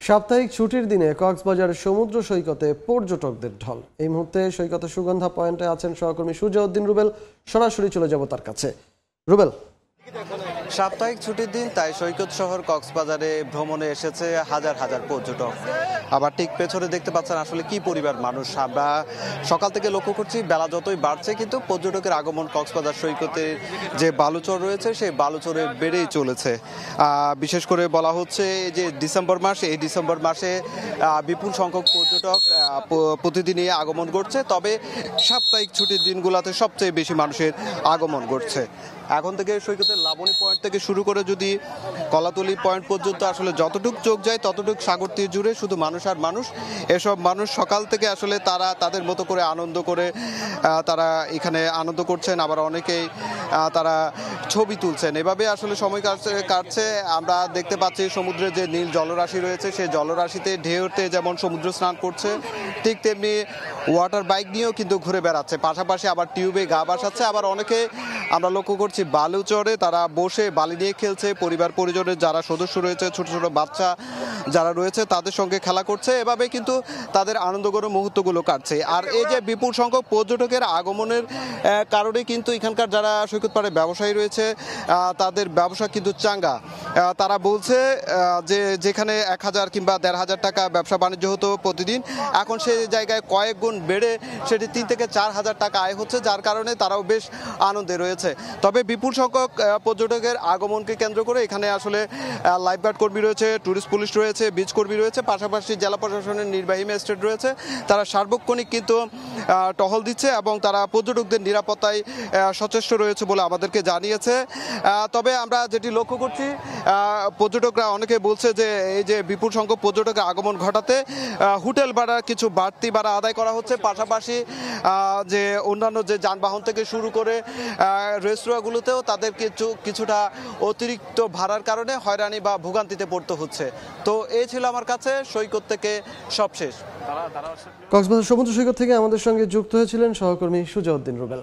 সাপ্তাহিক ছুটির দিনে কক্সবাজার সমুদ্র সৈকতে পর্যটকদের ঢল। এই মুহূর্তে সৈকতে সুগন্ধা পয়েন্টে আছেন সহকর্মী সুজাউদ্দিন রুবেল। সরাসরি চলে যাব তার কাছে। রুবেল, সাপ্তাহিক ছুটির দিন তাই সৈকত শহর কক্সবাজারে ভ্রমণে এসেছে হাজার হাজার পর্যটক। আবার ঠিক পেছনে দেখতে পাচ্ছেন আসলে কি পরিবার মানুষ। আমরা সকাল থেকে লক্ষ্য করছি বেলা যতই বাড়ছে কিন্তু পর্যটকের আগমন কক্সবাজার সৈকতে যে বালুচর রয়েছে সেই বালুচরে বেড়েই চলেছে। বিশেষ করে বলা হচ্ছে যে ডিসেম্বর মাস, এই ডিসেম্বর মাসে বিপুল সংখ্যক পর্যটক প্রতিদিনই আগমন করছে। তবে সাপ্তাহিক ছুটির দিনগুলোতে সবচেয়ে বেশি মানুষের আগমন ঘটছে। এখন থেকে সৈকতের লাবণী পয়েন্ট থেকে শুরু করে যদি কলাতলি পয়েন্ট পর্যন্ত আসলে যতটুক চোখ যায় ততটুক সাগর তীর জুড়ে শুধু মানুষ আর মানুষ। এসব মানুষ সকাল থেকে আসলে তারা তাদের মতো করে আনন্দ করে তারা এখানে আনন্দ করছেন, আবার অনেকেই তারা ছবি তুলছেন। এভাবে আসলে সময় কাটছে। আমরা দেখতে পাচ্ছি সমুদ্রে যে নীল জলরাশি রয়েছে সেই জলরাশিতে ঢেউতে যেমন সমুদ্র স্নান করছে, ঠিক তেমনি ওয়াটার বাইক নিয়েও কিন্তু ঘুরে বেড়াচ্ছে। পাশাপাশি আবার টিউবে গা ভাসাচ্ছে। আবার অনেকে আমরা লক্ষ্য করছি বালুচরে তারা বসে বালি নিয়ে খেলছে। পরিবার পরিজনের যারা সদস্য রয়েছে, ছোট ছোট বাচ্চা যারা রয়েছে তাদের সঙ্গে খেলা করছে। এভাবে কিন্তু তাদের আনন্দঘন মুহূর্তগুলো কাটছে। আর এই যে বিপুল সংখ্যক পর্যটকের আগমনের কারণে কিন্তু এখানকার যারা সৈকত পাড়ে ব্যবসায়ী রয়েছে তাদের ব্যবসা কিন্তু চাঙ্গা। তারা বলছে যে যেখানে 1000 কিংবা 1500 টাকা ব্যবসা বাণিজ্য হতো প্রতিদিন, এখন সেই জায়গায় কয়েক গুণ বেড়ে সেটি 3 থেকে 4000 টাকা আয় হচ্ছে, যার কারণে তারাও বেশ আনন্দে রয়েছে। তবে বিপুল সংখ্যক পর্যটকের আগমনকে কেন্দ্র করে এখানে আসলে লাইফগার্ড কর্মী রয়েছে, ট্যুরিস্ট পুলিশ রয়েছে, বিচ কর্মী রয়েছে, পাশাপাশি জেলা প্রশাসনের নির্বাহী ম্যাজিস্ট্রেট রয়েছে। তারা সার্বক্ষণিক কিন্তু টহল দিচ্ছে এবং তারা পর্যটকদের নিরাপত্তায় সচেষ্ট রয়েছে বলে আমাদেরকে জানিয়েছে। তবে আমরা যেটি লক্ষ্য করছি পর্যটকরা অনেকে বলছে যে এই যে বিপুল সংখ্যক পর্যটকের আগমন ঘটাতে হোটেল ভাড়ার কিছু বাড়তি ভাড়া আদায় করা হচ্ছে। পাশাপাশি যে অন্যান্য যে যানবাহন থেকে শুরু করে রেস্তোরাঁগুলোতেও তাদের কিছুটা অতিরিক্ত ভাড়ার কারণে হয়রানি বা ভোগান্তিতে পড়তে হচ্ছে। তো এই ছিল আমার কাছে সৈকত থেকে সবশেষ। কক্সবাজার সমুদ্র সৈকত থেকে আমাদের সঙ্গে যুক্ত হয়েছিলেন সহকর্মী সুজাউদ্দিন রুবেল।